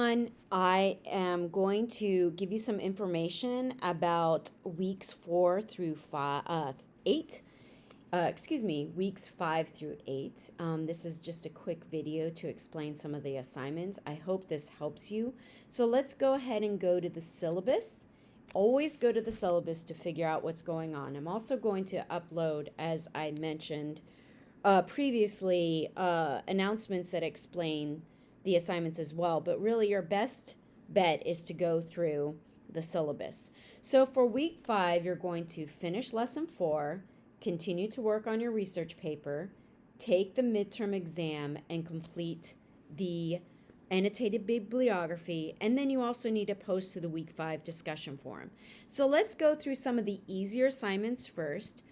I am going to give you some information about weeks 8. Weeks 5 through 8. This is just a quick video to explain some of the assignments. I hope this helps you. So let's go ahead and go to the syllabus. Always go to the syllabus to figure out what's going on. I'm also going to upload, as I mentioned previously, announcements that explain the assignments as well, but really your best bet is to go through the syllabus. So for week 5, you're going to finish lesson 4, continue to work on your research paper, take the midterm exam, and complete the annotated bibliography, and then you also need to post to the week 5 discussion forum. So let's go through some of the easier assignments first.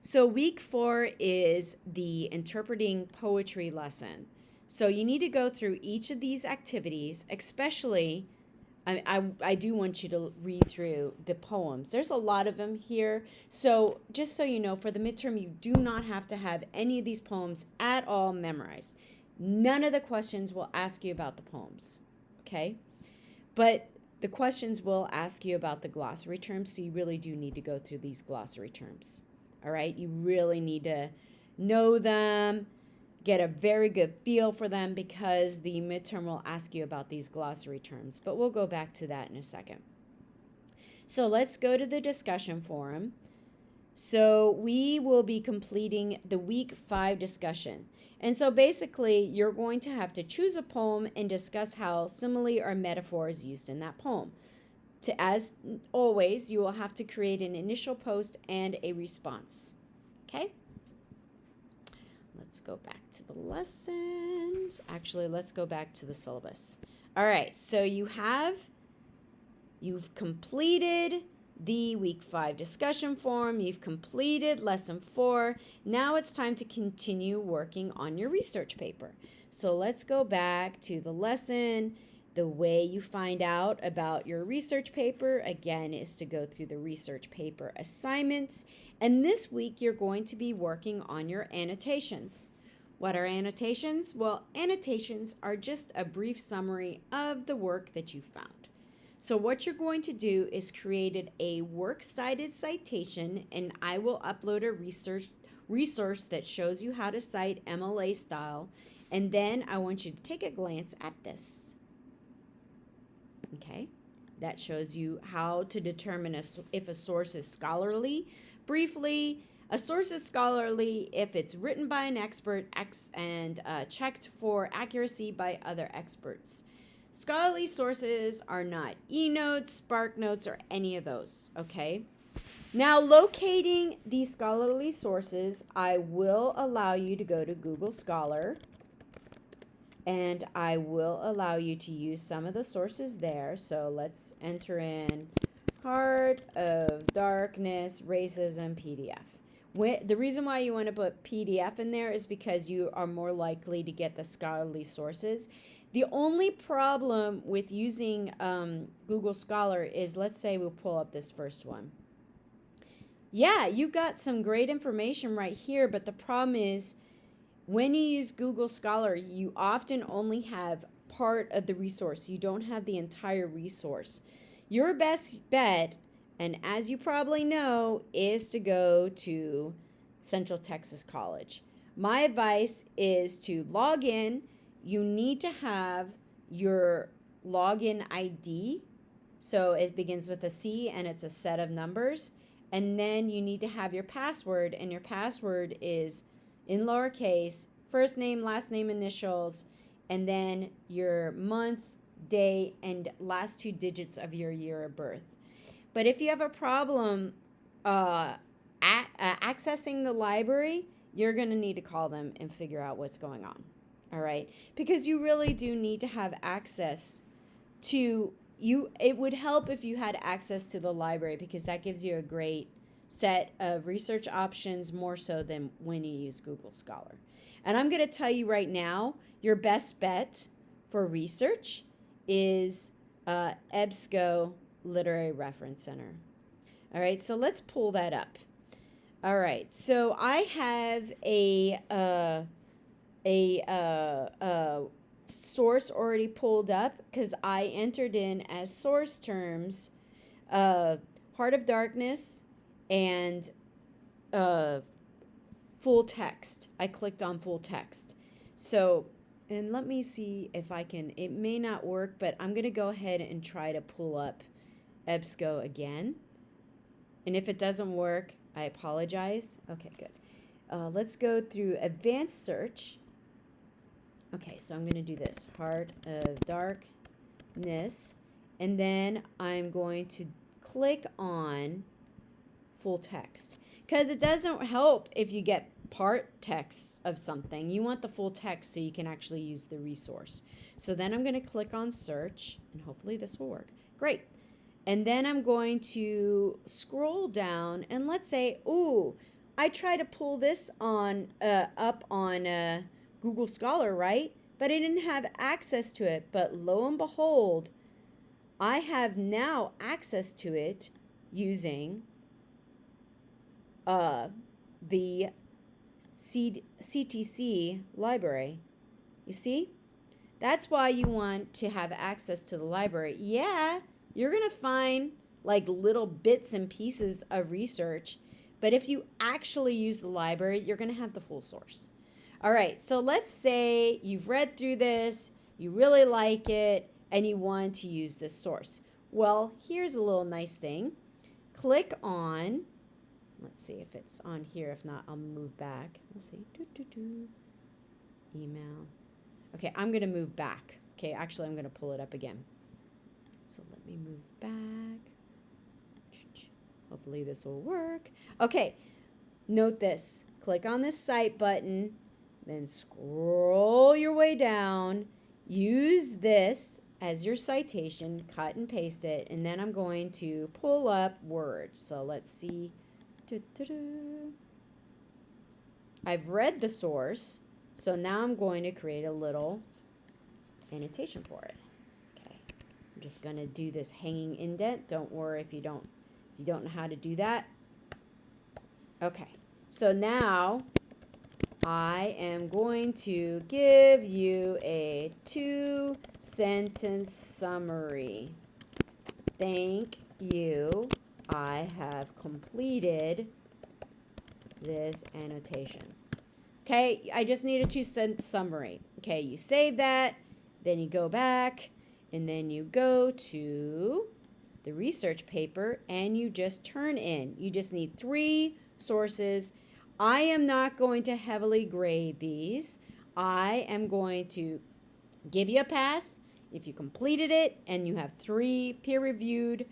So week 4 is the interpreting poetry lesson. So you need to go through each of these activities, especially, I do want you to read through the poems. There's a lot of them here. So just so you know, for the midterm, you do not have to have any of these poems at all memorized. None of the questions will ask you about the poems, okay? But the questions will ask you about the glossary terms, so you really do need to go through these glossary terms, all right? You really need to know them, get a very good feel for them, because the midterm will ask you about these glossary terms. But we'll go back to that in a second. So let's go to the discussion forum. So we will be completing the week 5 discussion. And so basically, you're going to have to choose a poem and discuss how simile or metaphor is used in that poem. As always, you will have to create an initial post and a response. Okay? Let's go back to the lessons. Actually, let's go back to the syllabus. All right, so you've completed the week 5 discussion forum. You've completed lesson 4. Now it's time to continue working on your research paper. So let's go back to the lesson. The way you find out about your research paper, again, is to go through the research paper assignments. And this week, you're going to be working on your annotations. What are annotations? Well, annotations are just a brief summary of the work that you found. So what you're going to do is create a works cited citation, and I will upload a resource that shows you how to cite MLA style. And then I want you to take a glance at this. Okay, that shows you how to determine if a source is scholarly. Briefly, a source is scholarly if it's written by an expert and checked for accuracy by other experts. Scholarly sources are not eNotes, SparkNotes, or any of those, okay? Now, locating these scholarly sources, I will allow you to go to Google Scholar, and I will allow you to use some of the sources there. So let's enter in Heart of Darkness, Racism, PDF. The reason why you want to put PDF in there is because you are more likely to get the scholarly sources. The only problem with using Google Scholar is, let's say we'll pull up this first one. Yeah, you got some great information right here, but the problem is, when you use Google Scholar, you often only have part of the resource. You don't have the entire resource. Your best bet, and as you probably know, is to go to Central Texas College. My advice is to log in. You need to have your login ID. So it begins with a C and it's a set of numbers. And then you need to have your password, and your password is in lowercase, first name, last name, initials, and then your month, day, and last 2 digits of your year of birth. But if you have a problem accessing the library, you're going to need to call them and figure out what's going on, all right? Because you really do need to have access to it would help if you had access to the library, because that gives you a great set of research options, more so than when you use Google Scholar. And I'm going to tell you right now, your best bet for research is EBSCO Literary Reference Center. All right, so let's pull that up. All right, so I have a source already pulled up because I entered in as source terms Heart of Darkness and full text. I clicked on full text. So, and let me see if I can, it may not work, but I'm going to go ahead and try to pull up EBSCO again. And if it doesn't work, I apologize. Okay, good. Let's go through advanced search. Okay, so I'm going to do this, Heart of Darkness, and then I'm going to click on full text, because it doesn't help if you get part text of something. You want the full text so you can actually use the resource. So then I'm going to click on search, and hopefully this will work. Great. And then I'm going to scroll down, and let's say, ooh, I try to pull this on up on Google Scholar, right? But I didn't have access to it. But lo and behold, I have now access to it using the CTC library. You see? That's why you want to have access to the library. Yeah, you're going to find like little bits and pieces of research, but if you actually use the library, you're going to have the full source. All right, so let's say you've read through this, you really like it, and you want to use this source. Well, here's a little nice thing. Click on, let's see if it's on here. If not, I'll move back. Let's see. Email. Okay, I'm going to move back. Okay, actually, I'm going to pull it up again. So let me move back. Hopefully this will work. Okay, note this. Click on this cite button, then scroll your way down. Use this as your citation, cut and paste it, and then I'm going to pull up Word. So let's see. I've read the source, so now I'm going to create a little annotation for it. Okay, I'm just going to do this hanging indent. Don't worry if you don't know how to do that. Okay, so now I am going to give you a 2-sentence summary. Thank you. I have completed this annotation. Okay, I just need a 2-sentence summary. Okay, you save that, then you go back, and then you go to the research paper, and you just turn in. You just need 3 sources. I am not going to heavily grade these. I am going to give you a pass if you completed it and you have 3 peer-reviewed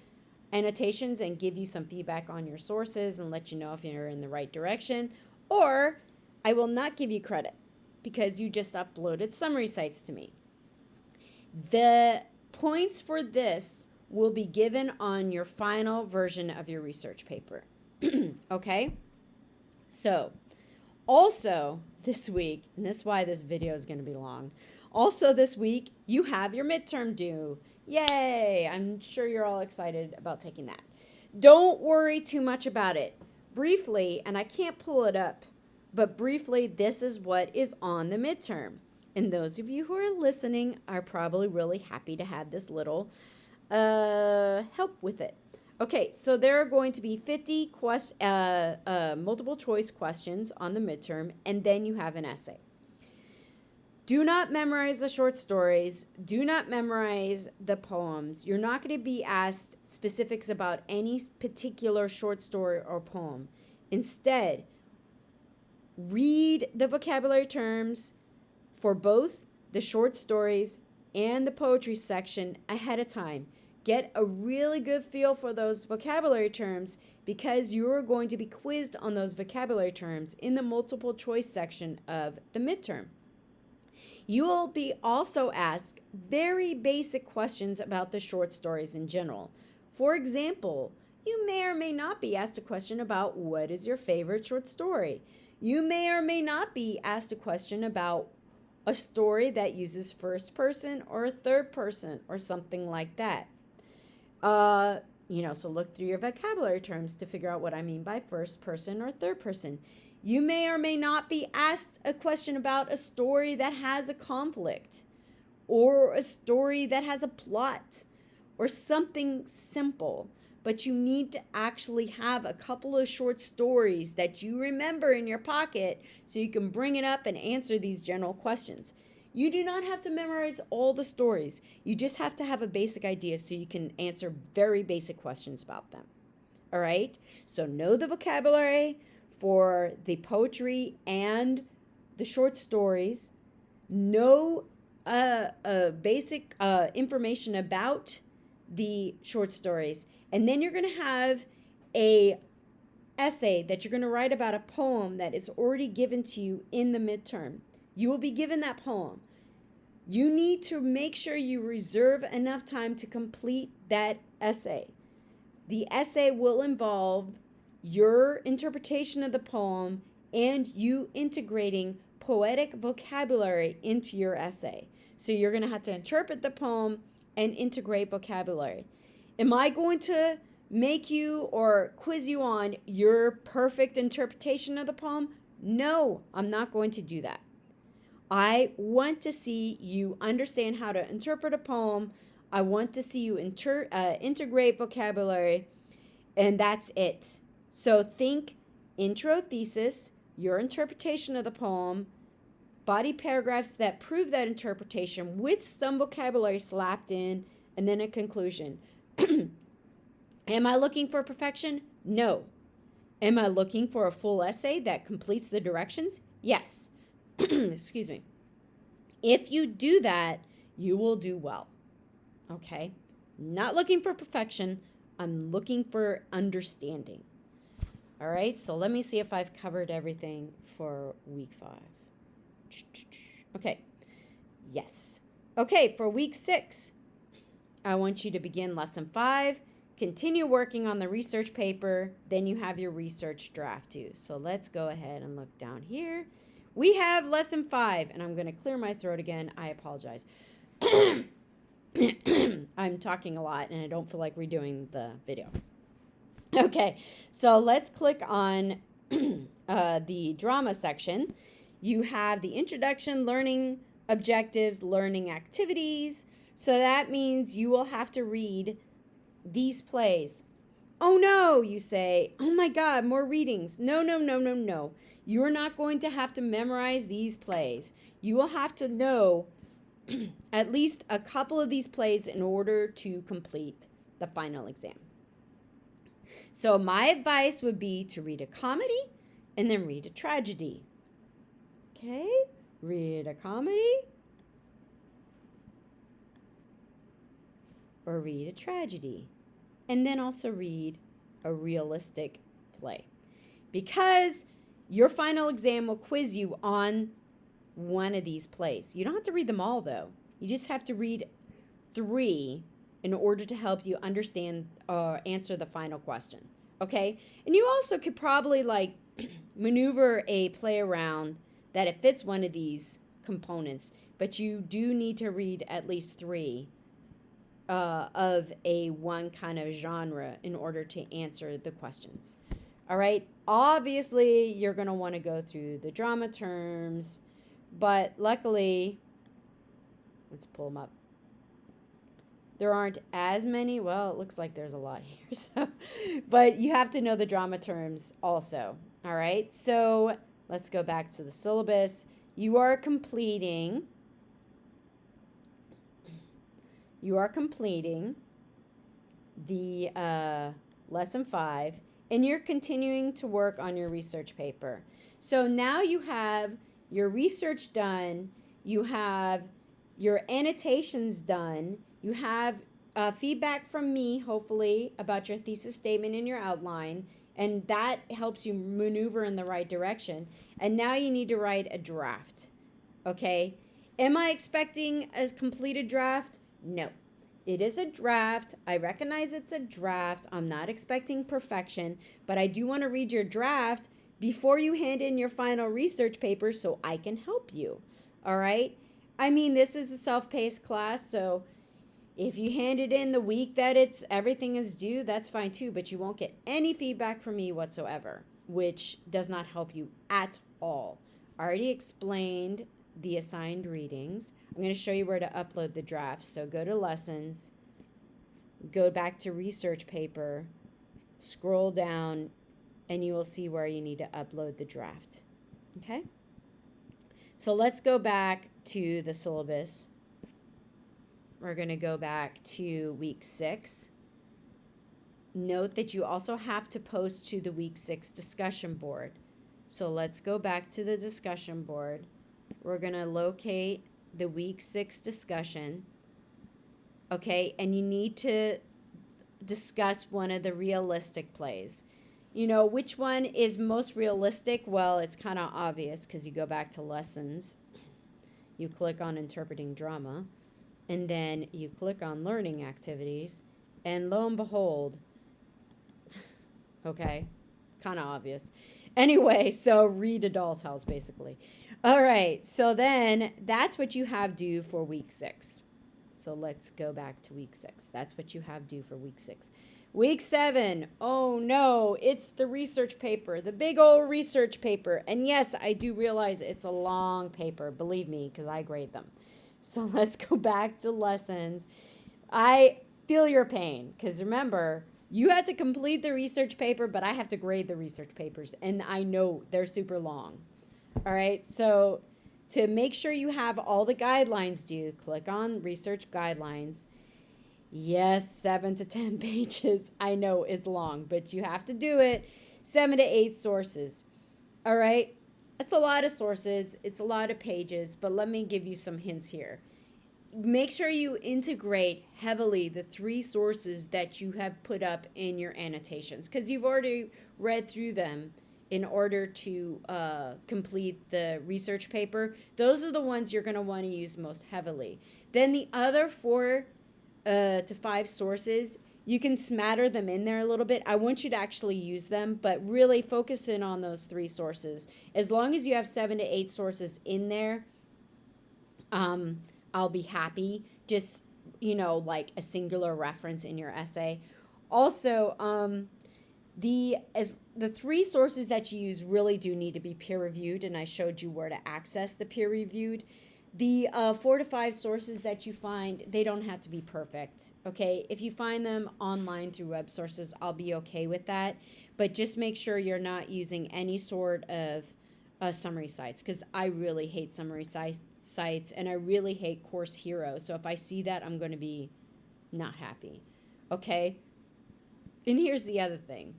annotations, and give you some feedback on your sources and let you know if you're in the right direction. Or I will not give you credit because you just uploaded summary sites to me. The points for this will be given on your final version of your research paper. Okay? So, also this week, and this is why this video is going to be long, also this week, you have your midterm due. Yay! I'm sure you're all excited about taking that. Don't worry too much about it. Briefly, and I can't pull it up, but briefly, this is what is on the midterm. And those of you who are listening are probably really happy to have this little help with it. Okay, so there are going to be 50 multiple choice questions on the midterm, and then you have an essay. Do not memorize the short stories. Do not memorize the poems. You're not going to be asked specifics about any particular short story or poem. Instead, read the vocabulary terms for both the short stories and the poetry section ahead of time. Get a really good feel for those vocabulary terms because you're going to be quizzed on those vocabulary terms in the multiple choice section of the midterm. You will be also asked very basic questions about the short stories in general. For example, you may or may not be asked a question about what is your favorite short story. You may or may not be asked a question about a story that uses first person or third person or something like that. So look through your vocabulary terms to figure out what I mean by first person or third person. You may or may not be asked a question about a story that has a conflict or a story that has a plot or something simple. But you need to actually have a couple of short stories that you remember in your pocket so you can bring it up and answer these general questions. You do not have to memorize all the stories. You just have to have a basic idea so you can answer very basic questions about them. All right? So know the vocabulary for the poetry and the short stories. Know basic information about the short stories. And then you're going to have a essay that you're going to write about a poem that is already given to you in the midterm. You will be given that poem. You need to make sure you reserve enough time to complete that essay. The essay will involve your interpretation of the poem and you integrating poetic vocabulary into your essay. So you're going to have to interpret the poem and integrate vocabulary. Am I going to make you or quiz you on your perfect interpretation of the poem? No, I'm not going to do that. I want to see you understand how to interpret a poem. I want to see you integrate vocabulary, and that's it. So think intro thesis, your interpretation of the poem, body paragraphs that prove that interpretation with some vocabulary slapped in, and then a conclusion. Am I looking for perfection? No. Am I looking for a full essay that completes the directions? Yes. Excuse me. If you do that, you will do well. Okay? Not looking for perfection. I'm looking for understanding. All right? So let me see if I've covered everything for week 5. Okay. Yes. Okay, for week 6, I want you to begin lesson 5. Continue working on the research paper. Then you have your research draft due. So let's go ahead and look down here. We have lesson 5, and I'm going to clear my throat again. I apologize. I'm talking a lot, and I don't feel like redoing the video. Okay, so let's click on the drama section. You have the introduction, learning objectives, learning activities. So that means you will have to read these plays. Oh no, you say. Oh my God, more readings. No, no, no, no, no. You're not going to have to memorize these plays. You will have to know at least a couple of these plays in order to complete the final exam. So my advice would be to read a comedy and then read a tragedy. Okay? Read a comedy or read a tragedy. And then also read a realistic play. Because your final exam will quiz you on one of these plays. You don't have to read them all, though. You just have to read 3 in order to help you understand or answer the final question. Okay? And you also could probably maneuver a play around that it fits one of these components. But you do need to read at least 3 of a one kind of genre in order to answer the questions. All right. Obviously, you're going to want to go through the drama terms, but luckily, let's pull them up. There aren't as many. Well, it looks like there's a lot here. So, but you have to know the drama terms also. All right. So let's go back to the syllabus. You are completing the lesson 5, and you're continuing to work on your research paper. So now you have your research done, you have your annotations done, you have feedback from me, hopefully, about your thesis statement and your outline, and that helps you maneuver in the right direction. And now you need to write a draft, okay? Am I expecting a completed draft? No. It is a draft. I recognize it's a draft. I'm not expecting perfection, but I do want to read your draft before you hand in your final research paper so I can help you. All right? I mean, this is a self-paced class, so if you hand it in the week that everything is due, that's fine too, but you won't get any feedback from me whatsoever, which does not help you at all. I already explained the assigned readings. I'm going to show you where to upload the draft. So go to lessons, go back to research paper, scroll down, and you will see where you need to upload the draft. Okay? So let's go back to the syllabus. We're going to go back to week 6. Note that you also have to post to the week 6 discussion board. So let's go back to the discussion board. We're going to locate the week 6 discussion. Okay, and you need to discuss one of the realistic plays. You know, which one is most realistic? Well, it's kind of obvious because you go back to lessons. You click on interpreting drama, and then you click on learning activities, and lo and behold, okay, kind of obvious. Anyway, so read A Doll's House, basically. All right, so then that's what you have due for week 6. So let's go back to week 6. That's what you have due for week 6. Week 7, oh no, it's the research paper, the big old research paper. And yes, I do realize it's a long paper, believe me, because I grade them. So let's go back to lessons. I feel your pain, because remember, you had to complete the research paper, but I have to grade the research papers, and I know they're super long. All right, so to make sure you have all the guidelines due, click on research guidelines. Yes, 7 to 10 pages, I know is long, but you have to do it. 7 to 8 sources. All right, it's a lot of sources, it's a lot of pages, but let me give you some hints here. Make sure you integrate heavily the 3 sources that you have put up in your annotations, because you've already read through them in order to complete the research paper. Those are the ones you're going to want to use most heavily. Then the other 4 to 5 sources, you can smatter them in there a little bit. I want you to actually use them, but really focus in on those 3 sources. As long as you have 7 to 8 sources in there, I'll be happy. Just, you know, like a singular reference in your essay. Also, the 3 sources that you use really do need to be peer reviewed, and I showed you where to access the peer reviewed. The 4 to 5 sources that you find, they don't have to be perfect, okay? If you find them online through web sources, I'll be okay with that, but just make sure you're not using any sort of summary sites, because I really hate summary sites, and I really hate Course Hero, so if I see that, I'm going to be not happy, okay? And here's the other thing.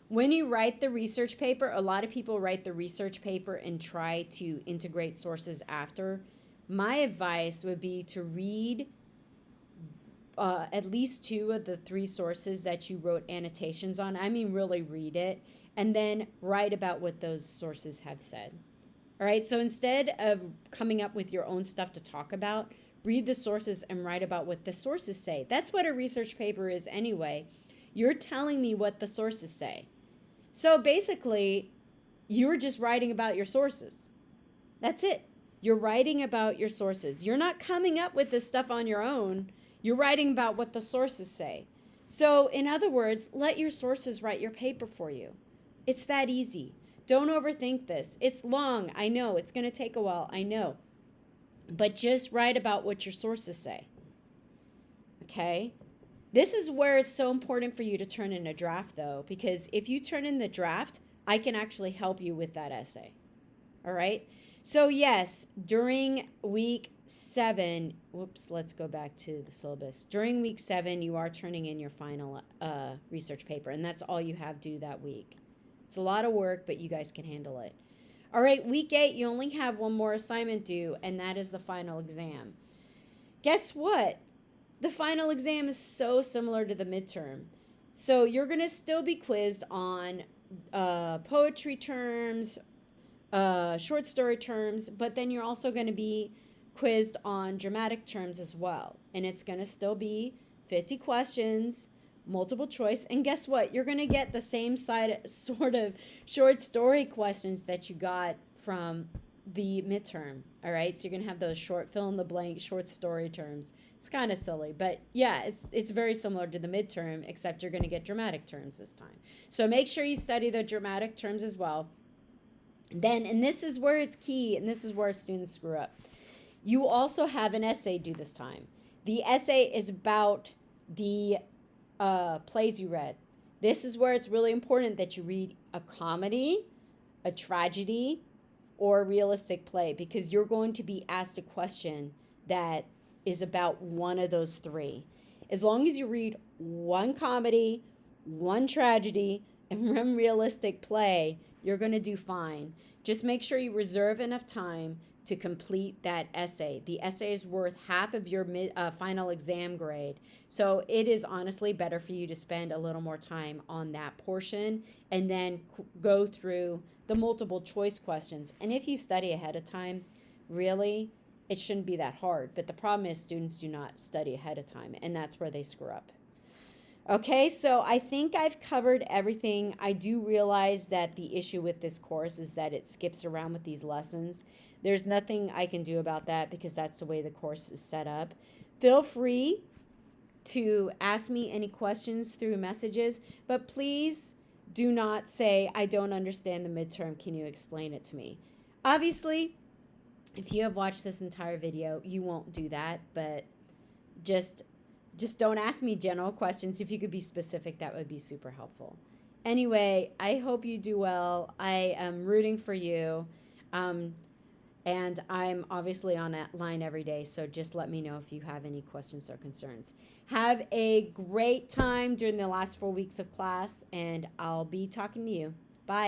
When you write the research paper, a lot of people write the research paper and try to integrate sources after. My advice would be to read at least 2 of the 3 sources that you wrote annotations on. I mean, really read it, and then write about what those sources have said. All right, so instead of coming up with your own stuff to talk about, read the sources and write about what the sources say. That's what a research paper is anyway. You're telling me what the sources say. So basically, you're just writing about your sources. That's it. You're writing about your sources. You're not coming up with this stuff on your own. You're writing about what the sources say. So in other words, let your sources write your paper for you. It's that easy. Don't overthink this. It's long. I know. It's going to take a while. I know. But just write about what your sources say. Okay? This is where it's so important for you to turn in a draft, though, because if you turn in the draft, I can actually help you with that essay. All right? So, yes, during week 7, let's go back to the syllabus. During week 7, you are turning in your final research paper, and that's all you have due that week. It's a lot of work, but you guys can handle it. All right, week 8, you only have one more assignment due, and that is the final exam. Guess what? The final exam is so similar to the midterm. So you're going to still be quizzed on poetry terms, short story terms, but then you're also going to be quizzed on dramatic terms as well. And it's going to still be 50 questions, multiple choice. And guess what? You're going to get the same sort of short story questions that you got from the midterm. All right. So you're going to have those short fill in the blank short story terms. It's kind of silly, but yeah, it's very similar to the midterm, except you're going to get dramatic terms this time. So make sure you study the dramatic terms as well. Then, and this is where it's key, and this is where students screw up. You also have an essay due this time. The essay is about the plays you read. This is where it's really important that you read a comedy, a tragedy, or a realistic play, because you're going to be asked a question that is about one of those three. As long as you read one comedy, one tragedy, and one realistic play, you're going to do fine. Just make sure you reserve enough time to complete that essay. The essay is worth half of your final exam grade. So it is honestly better for you to spend a little more time on that portion and then go through the multiple choice questions. And if you study ahead of time, really, it shouldn't be that hard. But the problem is students do not study ahead of time, and that's where they screw up. Okay, so I think I've covered everything. I do realize that the issue with this course is that it skips around with these lessons. There's nothing I can do about that because that's the way the course is set up. Feel free to ask me any questions through messages, but please do not say, I don't understand the midterm. Can you explain it to me? Obviously, if you have watched this entire video, you won't do that, but just don't ask me general questions. If you could be specific, that would be super helpful. Anyway, I hope you do well. I am rooting for you. And I'm obviously on that line every day, so just let me know if you have any questions or concerns. Have a great time during the last 4 weeks of class, and I'll be talking to you.